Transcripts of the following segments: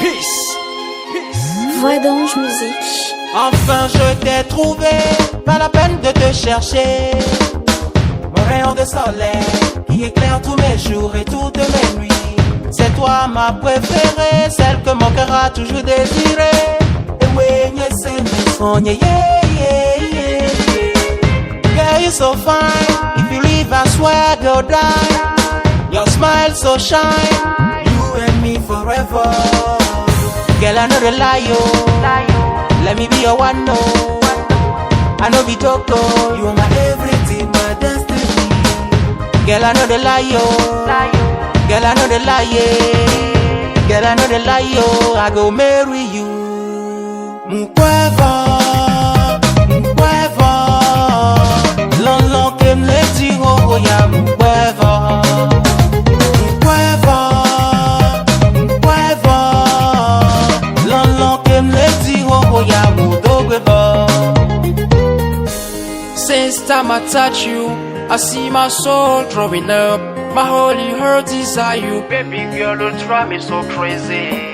Peace. Voix d'ange musique. Enfin je t'ai trouvé, pas la peine de te chercher. Mon rayon de soleil qui éclaire tous mes jours et toutes mes nuits. C'est toi ma préférée, celle que mon cœur a toujours désirée. Et oui, c'est mes sons, yeah, yeah, yeah. Girl, you're so fine, if you leave I swear you'll die. Your smile so shine, you and me forever. Girl, I know the lie, oh. Let me be your one, no. I know be Toko. You are my everything, my destiny. Girl, I know the lie, oh. Girl, I know the lie, yeah. Girl, I know the lie, oh. I go marry you. Mkweva, mkweva. Long, long, kem leti ho ya mkweva. Mkweva, mkweva. Long, long, kem leti ho ya mudogweva. Since time I touch you, I see my soul growing up. My holy heart desire you. Baby girl, don't drive me so crazy.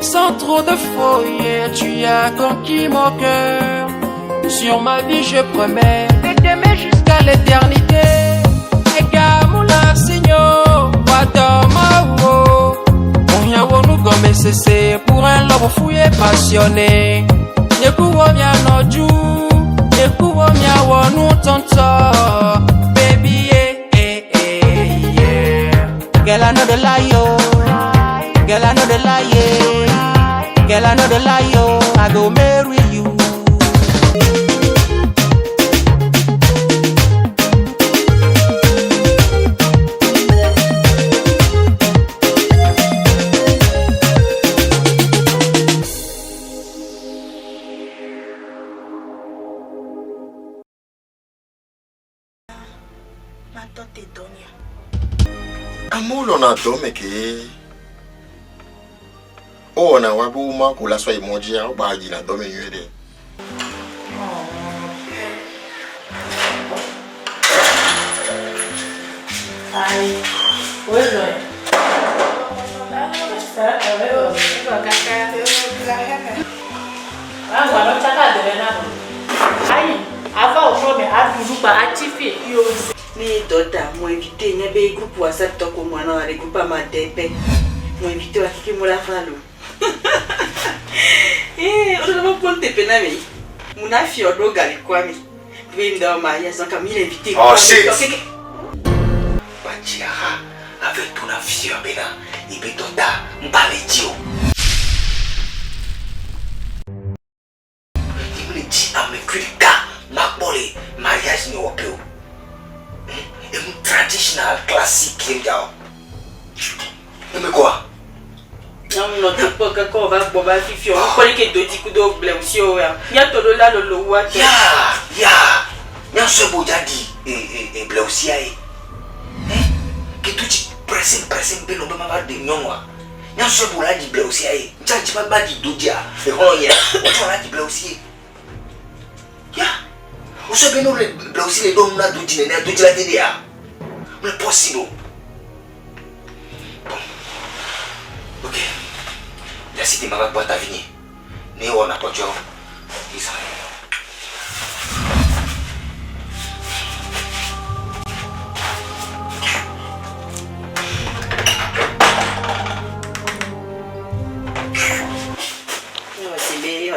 Sans trop de folie, tu as conquis mon cœur. Sur ma vie, je promets de t'aimer jusqu'à l'éternité. Egamula, Seigneur, Wadama, oh. On vient où nous comme cessé pour un love fou et passionné. Yekuwa mia noju, yekuwa mia wonu tonto. Baby, yeah. Girl, I know the lie, oh. Girl, I know the lie, yeah. Girl, I know the lie, oh. I go marry you. Amulo na dome ke o na wabu ma kula so emoji ya ba ji na dome yede. Ai, oi rồi. Agora tá cadê, Ai, ava o nome a dulu ba atifi yo. Ni tota mo invité nya be groupe WhatsApp to ko mwana wa groupe ma DP. Mo invité wa kiki mo la falo. O no ponte pena mi. Muna fi odo gali kwa mi. Vinda ma ya sans Camille invité. Oh shit. Banjira avec ton affaire bena, ibe tota mbale dio. Imle di America makbole mariage ni opeo. Un traditional classique là. Mais quoi? Non, non, tu peux que quand on va boire fifi, on connaît que deux petits coups d'eau bleu aussi. Il y a tout là le loa. Ya. Nya so bo jadi e bleu aussi ai. Que tu pressing be no be ma de nyonwa. Nya so bo la di bleu aussi ai. Nchaji ba di dodia. E ho ya. O to la di bleu aussi. Ya. O so be no le bleu aussi le don na doji ne doji la de ya. Mais possible. Bon. Ok. La cité m'a pas ta vie. Né on a pas job. Isa.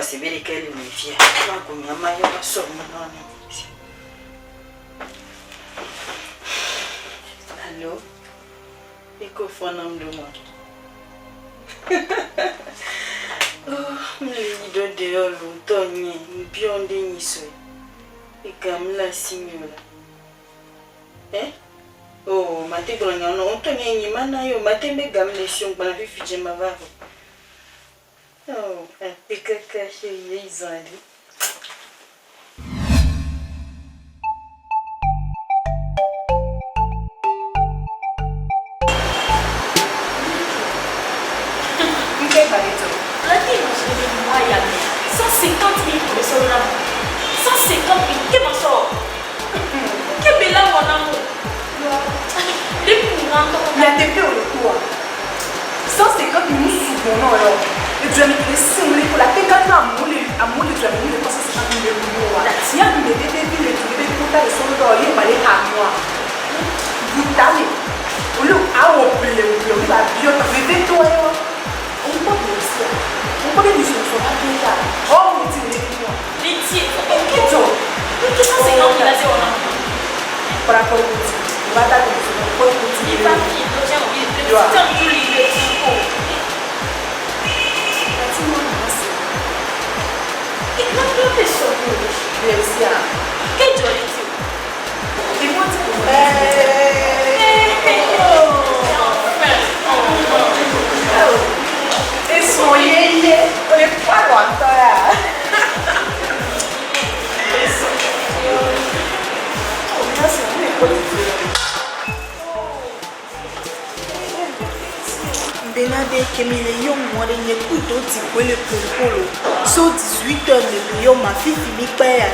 C'est bien lesquels me fient. Là, comme il y a ma somme, allô? Iko phone de moi. Oh, me do de olu tonye, mpion de niso. Ikamla simula. Oh, mate gronya no tonye ni mana yo mate me gamle sion bana fi fije mavavo. Oh, pica caixa e exame. Que barito. Lá tem uma coisa de maia. 150 000 pour le sol. 150 000. Que maçon? Que bela mon amour. Les plus grands. Il y a des peu au quoi. 150 000 nous souvenons alors. Et tu as mis les singles pour la técane à mouler, tu as mis les passes à mouler au bois. Si y a des bébés, les tout à son dans les balais à moi. Vous t'allez. Au lieu à oublier le va bien, bébé toi. On peut aussi. On peut les dire sur la técane. Oh, mais tu les dis moi. Les tirs. Qu'est-ce que c'est quand il a dit on a pour la politique. On va t'aller sur la politique. Il va qui tiens, il est Benade Kemile Yon moi de n'écoute aussi pour le polo. So 18h le yo ma fille finit par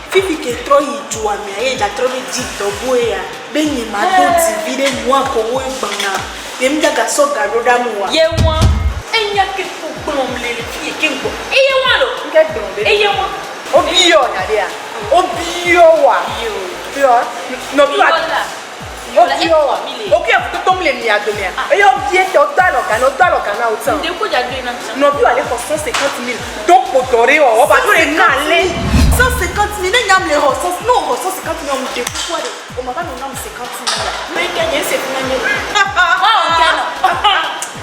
Fifi che troi giù mi hai già trovi zitto boya beni ma tutti vide moi ko we bana yem daga so garoda muwa ye wa enya ke ko blom le fi ke ko e ye wa lo Get down, e ye wa Obio na dia. Obio wa. Yo. No bi wa. Obio wa. Okay, to tom le mi adomia. E yo bi e to dalo kana o tan. de ko ja do na No bi wa le for 150,000. Donc pour doré o ba do le na le. 150,000 n'yam les ressources non ressources 50,000 on te quoi on m'a pas nommé 50,000 mais gagner c'est fini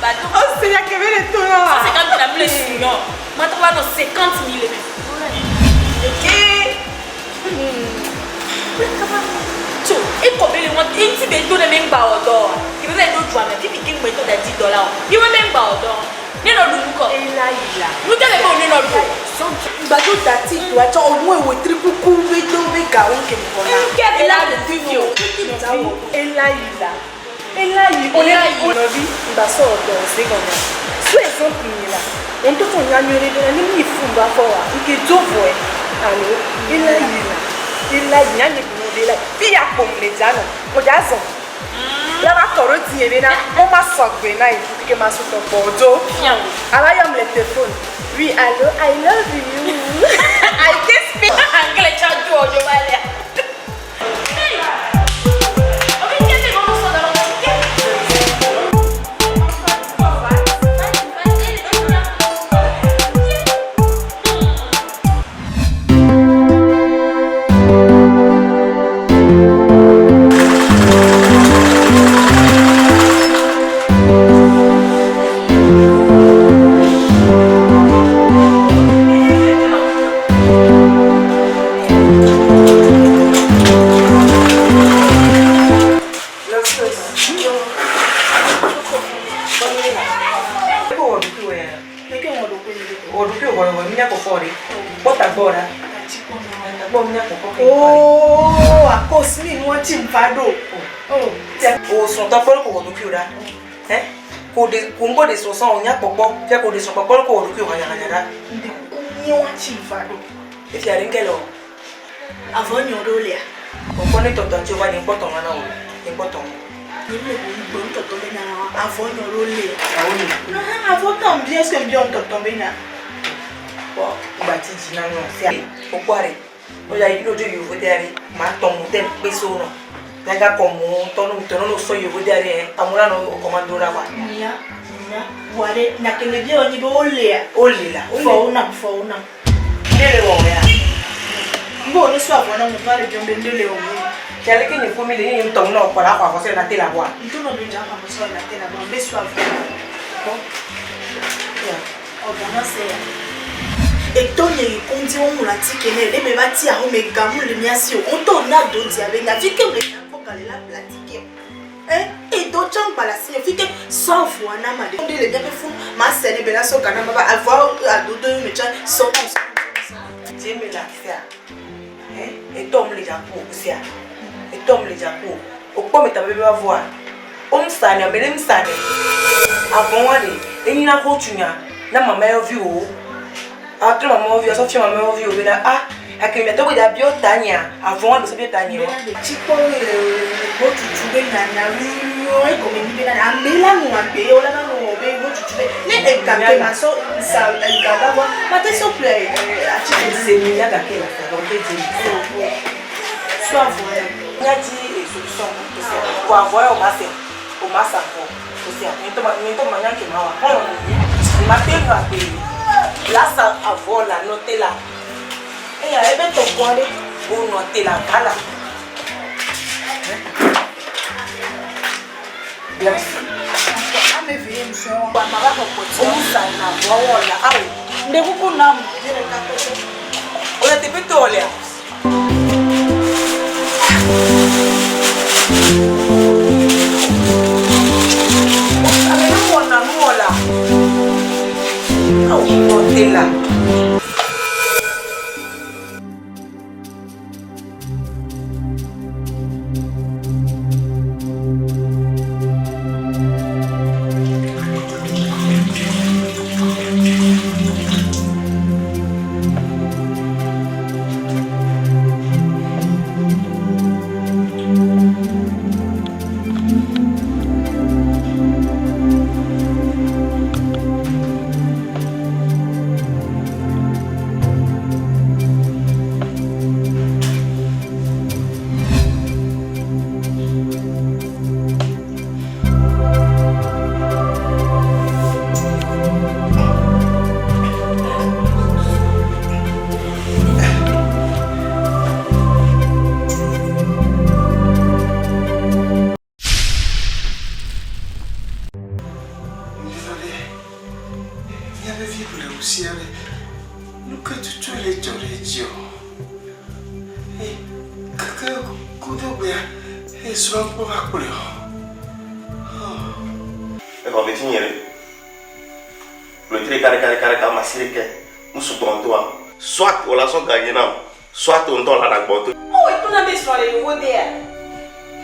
bah donc Oh, c'est ya que vele to na. c'est quand tu as plus non moi tu vas dans 50,000 so e ko bele mo e ti be to na me ngba odo e be do ju ame pipi king me to da $10 e we me ngba odo ni no lu ko Ila. lu tele mo ni no lu bateau dati doit être au moins au triple coup mais donc mais gaon que bon et là le video Ila. On est on vit ba so do se gona. So exemple ni la. On to ton ya nyore de ni mi fumba fo wa. Nke jo voe. Allo. Ila nya ni no de la. Bi ya pom le jano. Mo ja so. La ba koro ti ebe na. Mo ma so gbe na ifu ke ma so to bodo. Ala yam le téléphone. Oui, allô, I love you. I can speak. anglais cha ju ojo ba le oh à cause ni moi tu m'fado O son ta polo ko do kiura. Ko de ko de so son nya popo, je ko de so popo ko do kiura nya nya. ni moi tu m'fado E fi are ngelo. avant ni odolia Ko ko ni tonton ti o ba ni important na o. Important. ni le bon to tomber na avant ni odolia Awoni. non avant tant bien est-ce que bien to tomber na Bo ba ti ji na no fi. O kware. O ya ilo jo yo vodari. Ma ton mo tem pe so no. Daga como tono so yo vodari amura no komandora wa. nia wale na kenge bien ni olia Olila. fauna Lele wo ya. bon ne soit bon on va le bien bendele au moins Kale ke ni family ni ton no para kwa se na te la wa. ntono bija kama so na tena bon be soit bon Ya. ordonnance etonye likondi omulati kene le me bati a o me gamu le miasi on to na do dia be na fike me na pokale la platike et do chang bala si fike sans fois na ma de le bien fou ma sene be na so kana ba avoir à do do me chan so Jeme la sia. E tom le japo sia. E tom le japo. O po me tabe ba voa. O msane, me le msane. Avon wade, eni na ko tunya. Na mama yo vi o. Après maman vient sortir maman vient au là ah akimia to boda bio tanya avant de se bio tanya. Tipo go tutu na oi comme ni na ambela no ambe ola na no be go tutu ne e kampe maso sa e gada wa mate so play a ti C'est mieux da ke la faire on peut dire. Soit voilà. Il y a des solutions pour avoir au massa pour aussi ni to manya ke mawa. On m'appelle va là ça avoir la noter là. Et ya ebe to kwale o noter la bala. Bien. ame vie mso Kwa mara ko poti. O sa na bo wala awu. ndeku kuna mjere ka pese Ola te beto olea. Là. Soit on la son gagné, soit on donne la botte. oh et ton ami sur les nouveaux dé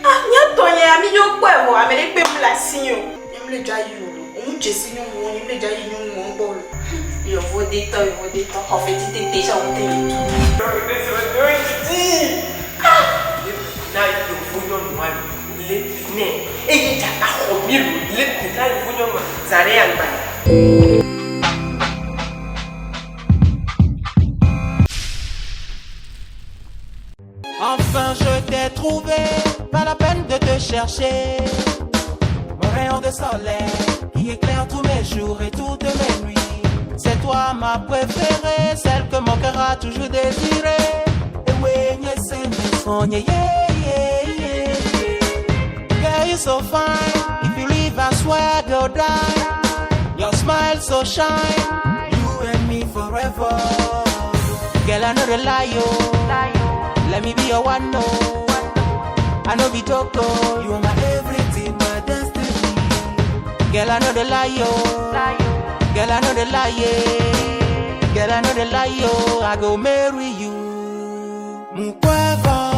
ah nya tonya ami yo kwa ho amele pe mu la sinyo nyemle ja yo o mu jesi nyu mo nyemle ja yi nyu mo bol Yo vou deitar, en fait, tu t'es déjà monté et tout. Là, il faut nous mal. Les nez. Et il y a un remire. Les nez, là, il faut nous mal. Ça rien mal. Enfin je t'ai trouvé, pas la peine de te chercher. Mon rayon de soleil qui éclaire tous mes jours et toutes mes nuits. C'est toi ma préférée, celle que mon cœur a toujours désirée. Et oui, yeah, yeah, yeah. Girl, you're so fine. If you leave, I swear you'll die. Your smile so shine. You and me forever. Girl, I know the lie, let me be your one, no. I know be Joko. You are my everything, my destiny. Girl, I know the lie, girl, I know the lie, girl, I know the lie, I go marry you. Mukwevo.